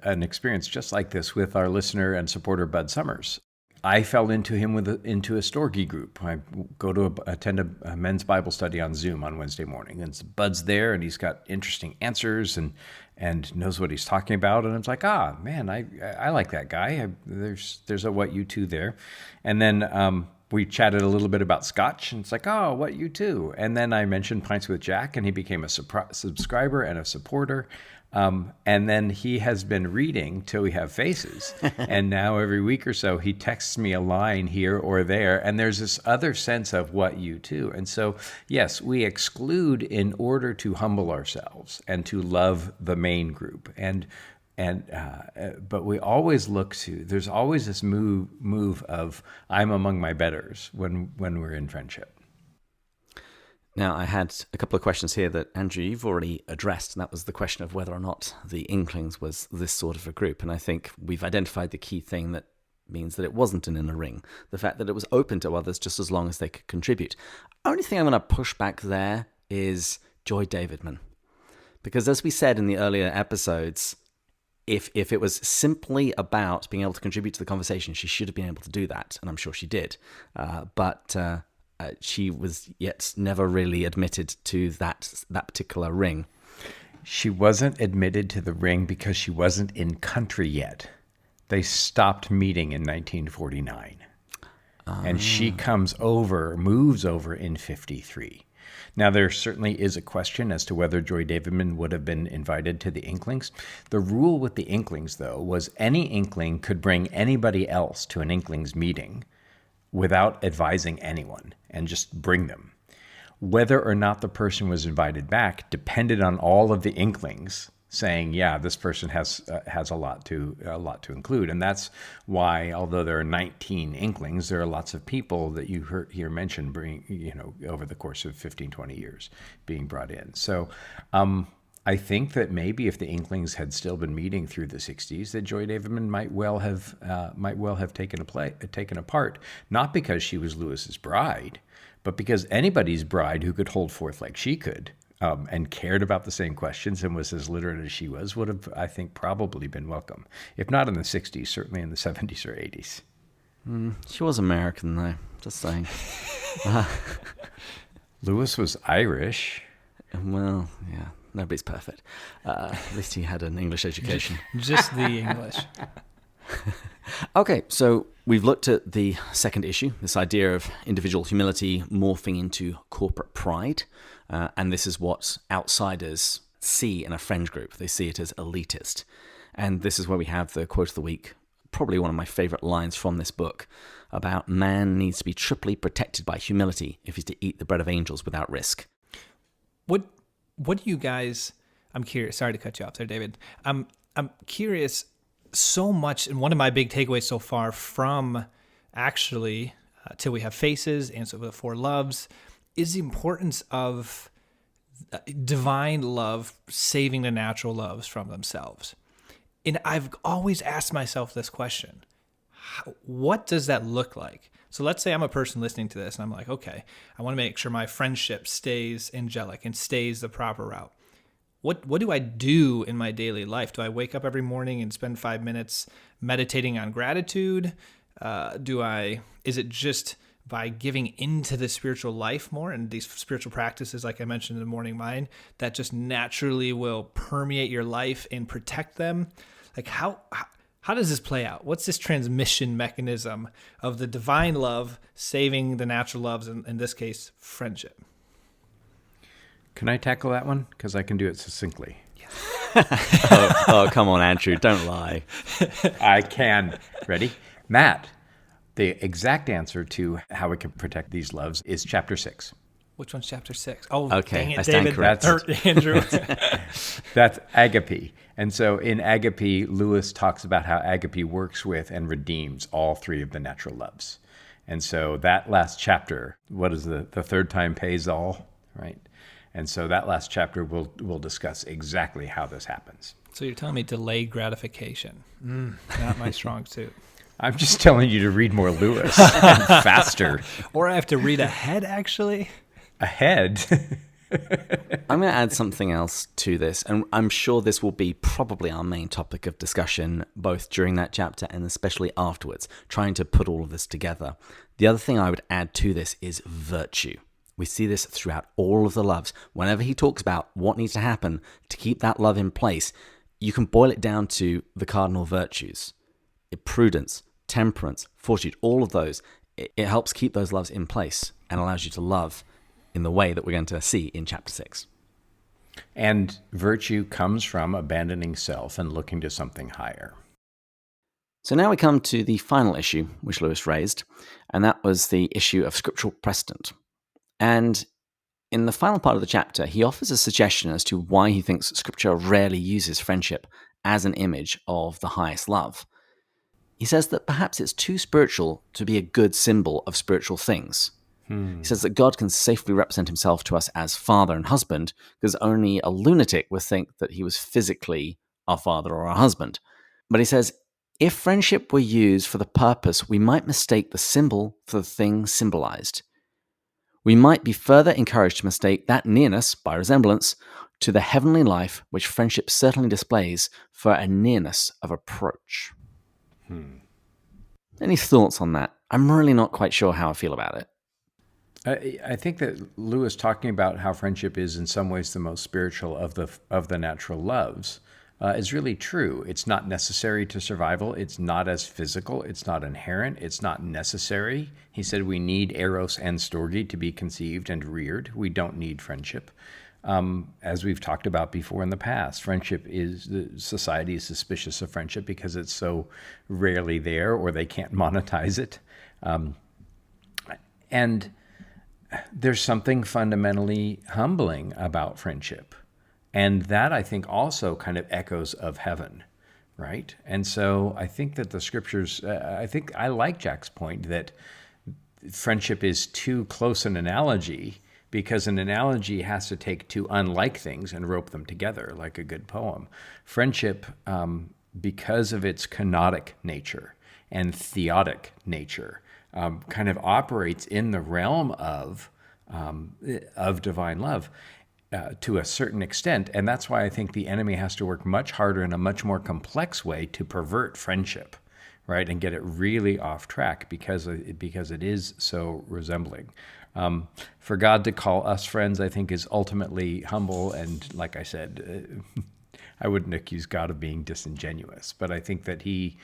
an experience just like this with our listener and supporter, Bud Summers. I fell into him into a Storge group. I go to attend a men's Bible study on Zoom on Wednesday morning, and Bud's there, and he's got interesting answers and knows what he's talking about. And it's like, man, I like that guy. There's a what you two there, and then we chatted a little bit about Scotch, and it's like, what you too. And then I mentioned Pints with Jack, and he became a subscriber and a supporter. And then he has been reading Till We Have Faces. And now every week or so, he texts me a line here or there. And there's this other sense of what you too. And so, yes, we exclude in order to humble ourselves and to love the main group. But we always look to, there's always this move of I'm among my betters when we're in friendship. Now, I had a couple of questions here that, Andrew, you've already addressed, and that was the question of whether or not the Inklings was this sort of a group. And I think we've identified the key thing that means that it wasn't an inner ring, the fact that it was open to others just as long as they could contribute. Only thing I'm going to push back there is Joy Davidman. Because as we said in the earlier episodes, if it was simply about being able to contribute to the conversation, she should have been able to do that, and I'm sure she did. But she was yet never really admitted to that particular ring. She wasn't admitted to the ring because she wasn't in country yet. They stopped meeting in 1949. And she moves over in 53. Now, there certainly is a question as to whether Joy Davidman would have been invited to the Inklings. The rule with the Inklings, though, was any Inkling could bring anybody else to an Inklings meeting without advising anyone and just bring them. Whether or not the person was invited back depended on all of the Inklings saying, yeah, this person has a lot to include. And that's why, although there are 19 Inklings, there are lots of people that you hear mentioned over the course of 15, 20 years being brought in. So I think that maybe if the Inklings had still been meeting through the 60s, that Joy Davidman might well have taken a part, not because she was Lewis's bride, but because anybody's bride who could hold forth like she could and cared about the same questions and was as literate as she was would have, I think, probably been welcome. If not in the 60s, certainly in the 70s or 80s. She was American, though, just saying. Lewis was Irish. Well, yeah. Nobody's perfect. At least he had an English education. Just the English. Okay, so we've looked at the second issue, this idea of individual humility morphing into corporate pride. And this is what outsiders see in a friend group. They see it as elitist. And this is where we have the quote of the week, probably one of my favorite lines from this book, about man needs to be triply protected by humility if he's to eat the bread of angels without risk. What do you guys, I'm curious, sorry to cut you off there, David. I'm curious so much, and one of my big takeaways so far from actually Till We Have Faces and so the Four Loves is the importance of divine love saving the natural loves from themselves. And I've always asked myself this question. What does that look like? So let's say I'm a person listening to this and I'm like, okay, I want to make sure my friendship stays angelic and stays the proper route. What do I do in my daily life? Do I wake up every morning and spend 5 minutes meditating on gratitude? Is it just by giving into the spiritual life more and these spiritual practices, like I mentioned in the morning mind, that just naturally will permeate your life and protect them? Like how does this play out? What's this transmission mechanism of the divine love saving the natural loves, in this case, friendship? Can I tackle that one? Because I can do it succinctly. Oh, come on, Andrew, don't lie. I can. Ready? Matt, the exact answer to how we can protect these loves is chapter 6. Which one's chapter 6? Oh, okay, dang it, I stand David. corrected. Andrew. That's agape. And so in agape, Lewis talks about how agape works with and redeems all three of the natural loves. And so that last chapter, what is the third time pays all, right? And so that last chapter will discuss exactly how this happens. So you're telling me delayed gratification. Not my strong suit. I'm just telling you to read more Lewis and faster. Or I have to read ahead, actually. Ahead? I'm going to add something else to this, and I'm sure this will be probably our main topic of discussion, both during that chapter and especially afterwards, trying to put all of this together. The other thing I would add to this is virtue. We see this throughout all of the loves. Whenever he talks about what needs to happen to keep that love in place, you can boil it down to the cardinal virtues. Prudence, temperance, fortitude, all of those. It helps keep those loves in place and allows you to love in the way that we're going to see in chapter 6. And virtue comes from abandoning self and looking to something higher. So now we come to the final issue which Lewis raised, and that was the issue of scriptural precedent. And in the final part of the chapter, he offers a suggestion as to why he thinks Scripture rarely uses friendship as an image of the highest love. He says that perhaps it's too spiritual to be a good symbol of spiritual things. He says that God can safely represent himself to us as father and husband, because only a lunatic would think that he was physically our father or our husband. But he says, if friendship were used for the purpose, we might mistake the symbol for the thing symbolized. We might be further encouraged to mistake that nearness, by resemblance, to the heavenly life which friendship certainly displays for a nearness of approach. Any thoughts on that? I'm really not quite sure how I feel about it. I think that Lewis talking about how friendship is in some ways the most spiritual of the natural loves is really true. It's not necessary to survival. It's not as physical. It's not inherent. It's not necessary. He said we need eros and storge to be conceived and reared. We don't need friendship. As we've talked about before in the past, society is suspicious of friendship because it's so rarely there, or they can't monetize it. And there's something fundamentally humbling about friendship. And that, I think, also kind of echoes of heaven, right? And so I think that the scriptures, I like Jack's point that friendship is too close an analogy, because an analogy has to take two unlike things and rope them together like a good poem. Friendship, because of its kenotic nature and theotic nature, kind of operates in the realm of divine love to a certain extent. And that's why I think the enemy has to work much harder in a much more complex way to pervert friendship, right, and get it really off track because it is so resembling. For God to call us friends, I think, is ultimately humble. And like I said, I wouldn't accuse God of being disingenuous, but I think that he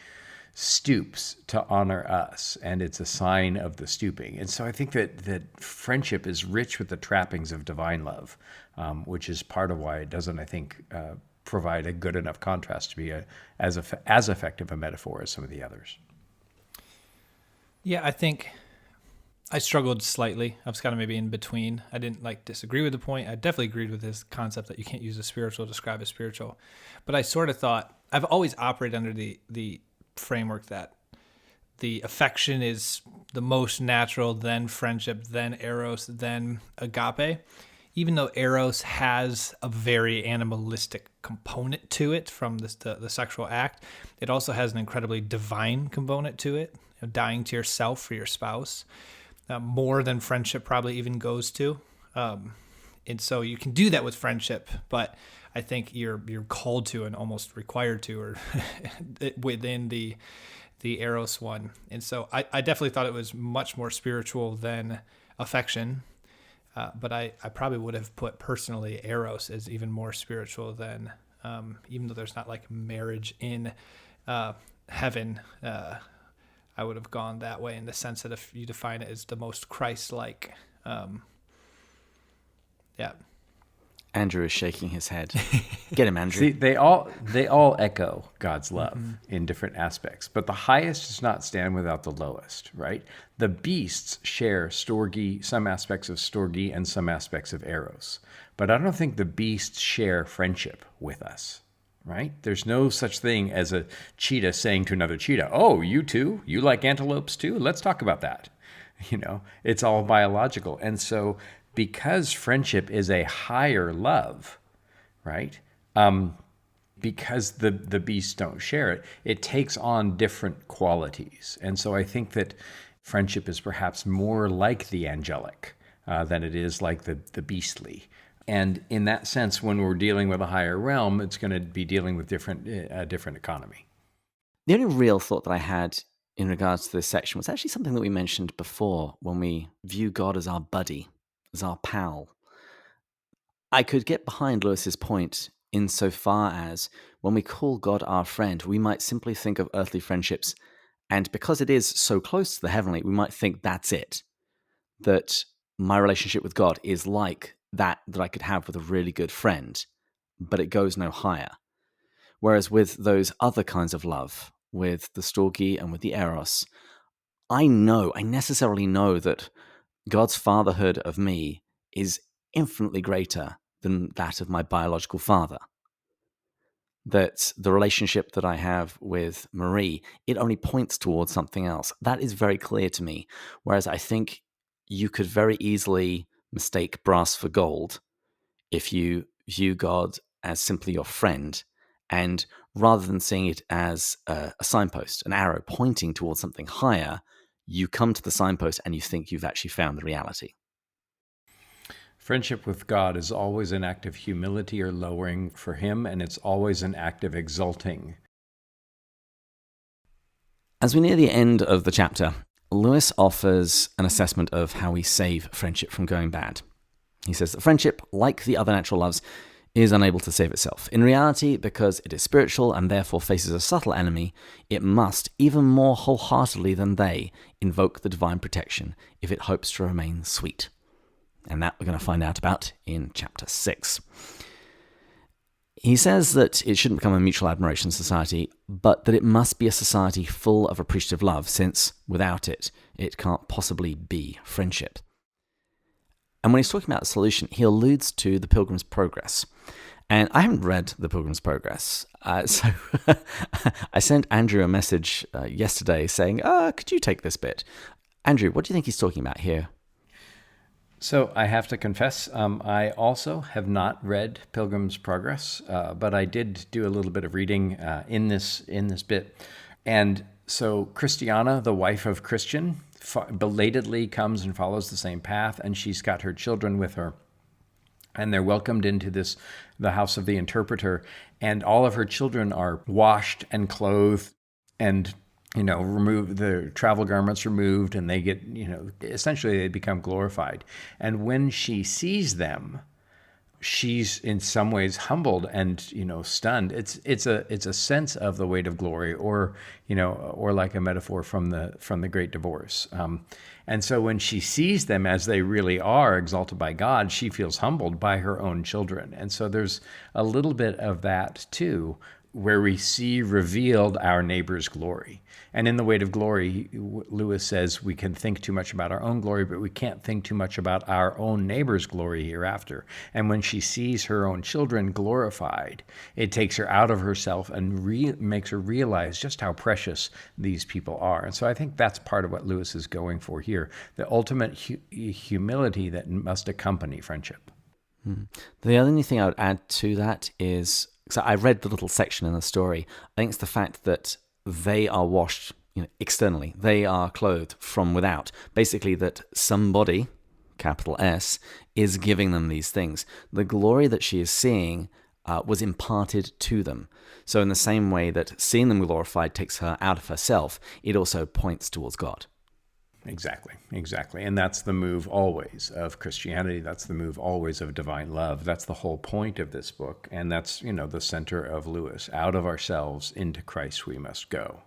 stoops to honor us, and it's a sign of the stooping. And so I think that friendship is rich with the trappings of divine love, which is part of why it doesn't, I think, provide a good enough contrast to be as effective a metaphor as some of the others. Yeah, I think I struggled slightly. I was kind of maybe in between. I didn't disagree with the point. I definitely agreed with this concept that you can't use a spiritual to describe a spiritual. But I sort of thought, I've always operated under the framework that the affection is the most natural, then friendship, then eros, then agape. Even though eros has a very animalistic component to it from the sexual act, it also has an incredibly divine component to it, dying to yourself for your spouse, more than friendship probably even goes to. And so you can do that with friendship, but I think you're called to and almost required to, or within the eros one. And so I definitely thought it was much more spiritual than affection. But I probably would have put personally eros as even more spiritual than, even though there's not like marriage in heaven, I would have gone that way in the sense that if you define it as the most Christ-like. Yeah. Andrew is shaking his head. Get him, Andrew. See, they all echo God's love in different aspects, but the highest does not stand without the lowest, right? The beasts share storge, some aspects of storge and some aspects of eros, but I don't think the beasts share friendship with us, right? There's no such thing as a cheetah saying to another cheetah, "Oh, you too? You like antelopes too? Let's talk about that." It's all biological. And so because friendship is a higher love, right? Because the beasts don't share it, it takes on different qualities. And so I think that friendship is perhaps more like the angelic than it is like the beastly. And in that sense, when we're dealing with a higher realm, it's going to be dealing with different economy. The only real thought that I had in regards to this section was actually something that we mentioned before when we view God as our buddy, as our pal. I could get behind Lewis's point insofar as when we call God our friend, we might simply think of earthly friendships, and because it is so close to the heavenly, we might think that's it. That my relationship with God is like that I could have with a really good friend, but it goes no higher. Whereas with those other kinds of love, with the storge and with the eros, I necessarily know that God's fatherhood of me is infinitely greater than that of my biological father. That the relationship that I have with Marie, it only points towards something else. That is very clear to me. Whereas I think you could very easily mistake brass for gold if you view God as simply your friend, and rather than seeing it as a signpost, an arrow pointing towards something higher, you come to the signpost and you think you've actually found the reality. Friendship with God is always an act of humility or lowering for him, and it's always an act of exalting. As we near the end of the chapter, Lewis offers an assessment of how we save friendship from going bad. He says that friendship, like the other natural loves, is unable to save itself. In reality, because it is spiritual and therefore faces a subtle enemy, it must, even more wholeheartedly than they, invoke the divine protection if it hopes to remain sweet. And that we're going to find out about in chapter 6. He says that it shouldn't become a mutual admiration society, but that it must be a society full of appreciative love, since without it, it can't possibly be friendship. And when he's talking about the solution, he alludes to the Pilgrim's Progress. And I haven't read the Pilgrim's Progress, so I sent Andrew a message yesterday saying, could you take this bit? Andrew, what do you think he's talking about here? So I have to confess, I also have not read Pilgrim's Progress, but I did do a little bit of reading in this bit. And so Christiana, the wife of Christian, belatedly comes and follows the same path, and she's got her children with her. And they're welcomed into the house of the interpreter, and all of her children are washed and clothed and the travel garments removed, and they get, essentially they become glorified. And when she sees them, she's in some ways humbled and, stunned. It's a sense of the weight of glory, or like a metaphor from the great divorce. And so when she sees them as they really are, exalted by God, she feels humbled by her own children. And so there's a little bit of that too, where we see revealed our neighbor's glory. And in the weight of glory, Lewis says we can think too much about our own glory, but we can't think too much about our own neighbor's glory hereafter. And when she sees her own children glorified, it takes her out of herself and makes her realize just how precious these people are. And so I think that's part of what Lewis is going for here, the ultimate humility that must accompany friendship. The only thing I would add to that is, so I read the little section in the story. I think it's the fact that they are washed externally. They are clothed from without. Basically that somebody, capital S, is giving them these things. The glory that she is seeing was imparted to them. So in the same way that seeing them glorified takes her out of herself, it also points towards God. Exactly. And that's the move always of Christianity. That's the move always of divine love. That's the whole point of this book. And that's, the center of Lewis. Out of ourselves into Christ we must go.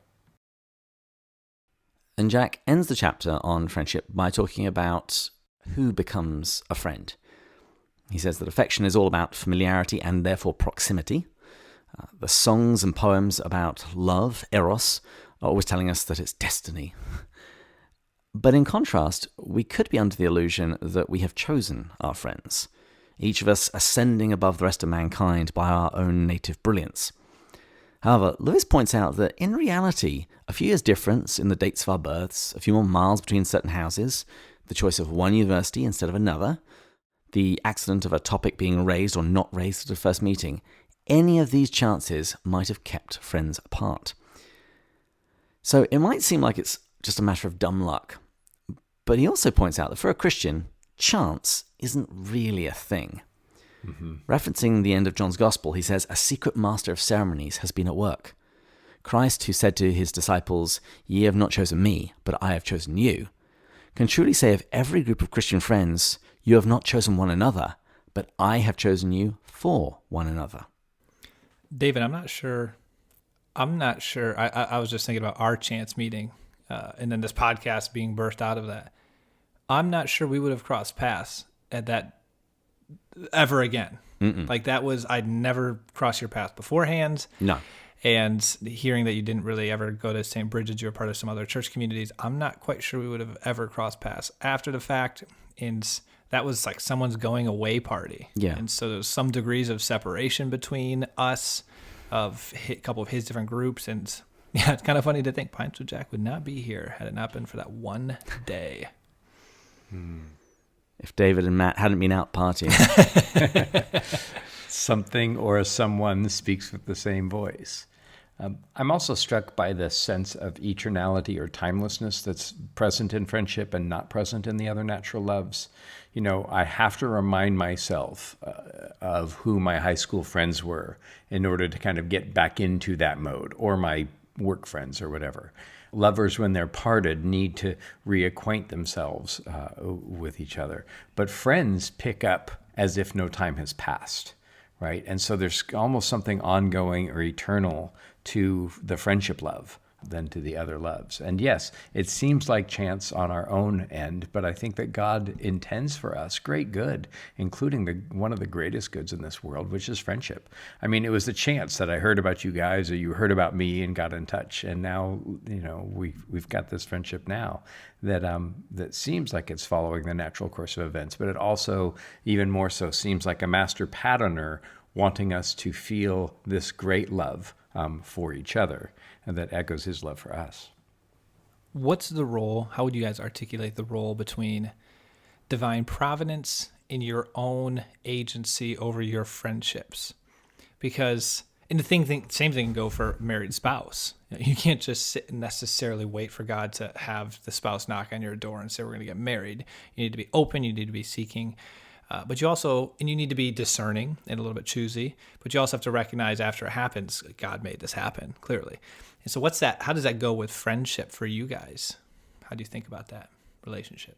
And Jack ends the chapter on friendship by talking about who becomes a friend. He says that affection is all about familiarity and therefore proximity. The songs and poems about love, eros, are always telling us that it's destiny. But in contrast, we could be under the illusion that we have chosen our friends, each of us ascending above the rest of mankind by our own native brilliance. However, Lewis points out that in reality, a few years' difference in the dates of our births, a few more miles between certain houses, the choice of one university instead of another, the accident of a topic being raised or not raised at a first meeting, any of these chances might have kept friends apart. So it might seem like it's just a matter of dumb luck. But he also points out that for a Christian, chance isn't really a thing. Mm-hmm. Referencing the end of John's Gospel, he says, "A secret master of ceremonies has been at work. Christ, who said to his disciples, 'Ye have not chosen me, but I have chosen you,' can truly say of every group of Christian friends, 'You have not chosen one another, but I have chosen you for one another.'" David, I'm not sure. I was just thinking about our chance meeting. And then this podcast being birthed out of that. I'm not sure we would have crossed paths at that ever again. Mm-mm. Like I'd never crossed your path beforehand. No. And hearing that you didn't really ever go to St. Bridget's, you were part of some other church communities, I'm not quite sure we would have ever crossed paths after the fact. And that was like someone's going away party. Yeah. And so there's some degrees of separation between us, of a couple of his different groups, and yeah, it's kind of funny to think Pints with Jack would not be here had it not been for that one day. If David and Matt hadn't been out partying. Something or someone speaks with the same voice. I'm also struck by the sense of eternality or timelessness that's present in friendship and not present in the other natural loves. I have to remind myself of who my high school friends were in order to kind of get back into that mode, or my work friends or whatever. Lovers, when they're parted, need to reacquaint themselves with each other. But friends pick up as if no time has passed, right? And so there's almost something ongoing or eternal to the friendship love than to the other loves. And yes, it seems like chance on our own end, but I think that God intends for us great good, including one of the greatest goods in this world, which is friendship. I mean, it was the chance that I heard about you guys, or you heard about me and got in touch, and now we've got this friendship now that seems like it's following the natural course of events, but it also, even more so, seems like a master patterner wanting us to feel this great love for each other, and that echoes his love for us. What's the role? How would you guys articulate the role between divine providence in your own agency over your friendships? Because, and the same thing can go for a married spouse. You can't just sit and necessarily wait for God to have the spouse knock on your door and say, "We're going to get married." You need to be open. You need to be seeking. But you also, and you need to be discerning and a little bit choosy, but you also have to recognize after it happens, God made this happen, clearly. And so how does that go with friendship for you guys? How do you think about that relationship?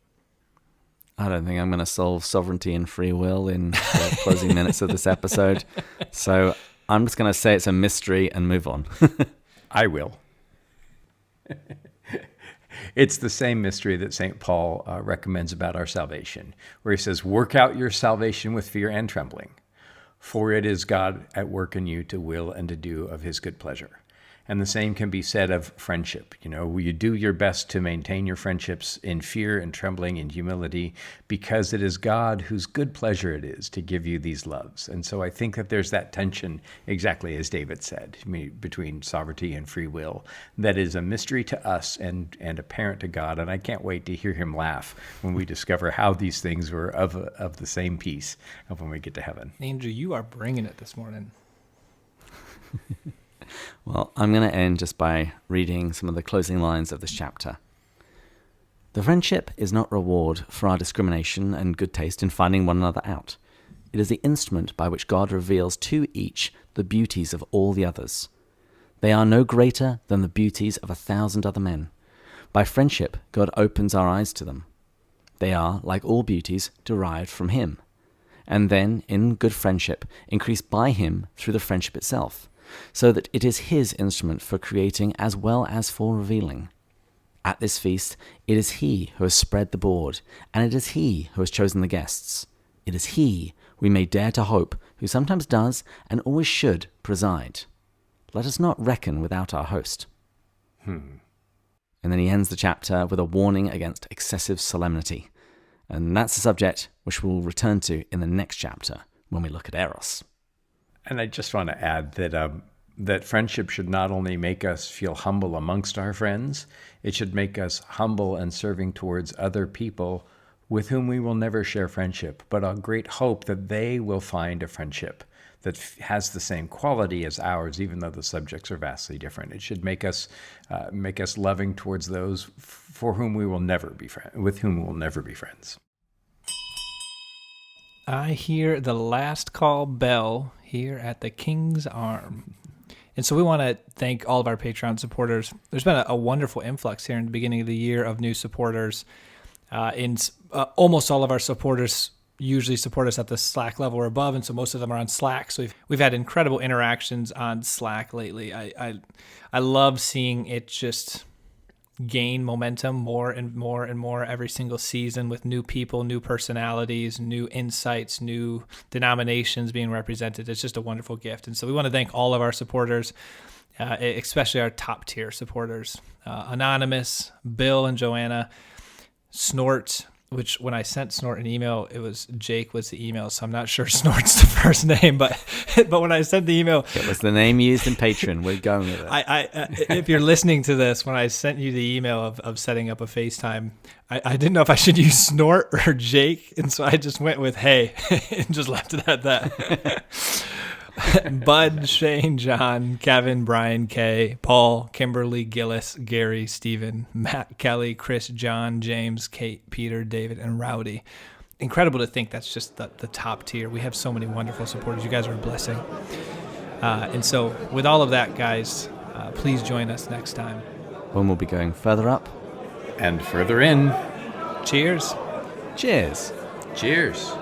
I don't think I'm going to solve sovereignty and free will in the closing minutes of this episode. So I'm just going to say it's a mystery and move on. I will. It's the same mystery that St. Paul recommends about our salvation, where he says, work out your salvation with fear and trembling, for it is God at work in you to will and to do of his good pleasure. And the same can be said of friendship. You do your best to maintain your friendships in fear and trembling and humility, because it is God whose good pleasure it is to give you these loves. And so I think that there's that tension, exactly as David said, between sovereignty and free will, that is a mystery to us and apparent to God. And I can't wait to hear him laugh when we discover how these things were of the same piece when we get to heaven. Andrew, you are bringing it this morning. Well, I'm going to end just by reading some of the closing lines of this chapter. The friendship is not reward for our discrimination and good taste in finding one another out. It is the instrument by which God reveals to each the beauties of all the others. They are no greater than the beauties of 1,000 other men. By friendship, God opens our eyes to them. They are, like all beauties, derived from him, and then, in good friendship, increased by him through the friendship itself, so that it is his instrument for creating as well as for revealing. At this feast, it is he who has spread the board, and it is he who has chosen the guests. It is he we may dare to hope, who sometimes does and always should preside. Let us not reckon without our host. And then he ends the chapter with a warning against excessive solemnity. And that's a subject which we'll return to in the next chapter when we look at Eros. And I just want to add that friendship should not only make us feel humble amongst our friends, it should make us humble and serving towards other people with whom we will never share friendship, but a great hope that they will find a friendship that has the same quality as ours, even though the subjects are vastly different. It should make us loving towards those for whom we will never be with whom we will never be friends. I hear the last call bell here at the King's Arm. And so we want to thank all of our Patreon supporters. There's been a wonderful influx here in the beginning of the year of new supporters. Almost all of our supporters usually support us at the Slack level or above, and so most of them are on Slack. So we've had incredible interactions on Slack lately. I love seeing it just gain momentum more and more and more every single season, with new people, new personalities, new insights, new denominations being represented. It's just a wonderful gift. And so we want to thank all of our supporters, especially our top tier supporters, Anonymous, Bill and Joanna, Snort, which when I sent Snort an email, it was Jake was the email, so I'm not sure Snort's the first name, but when I sent the email, it was the name used in Patreon. We're going with it. If you're listening to this, when I sent you the email of setting up a FaceTime, I didn't know if I should use Snort or Jake, and so I just went with hey and just left it at that. Bud, Shane, John, Kevin, Brian, Kay, Paul, Kimberly, Gillis, Gary, Stephen, Matt, Kelly, Chris, John, James, Kate, Peter, David, and Rowdy. Incredible to think that's just the top tier. We have so many wonderful supporters. You guys are a blessing. And so with all of that, guys, please join us next time, when we'll be going further up and further in. Cheers. Cheers. Cheers.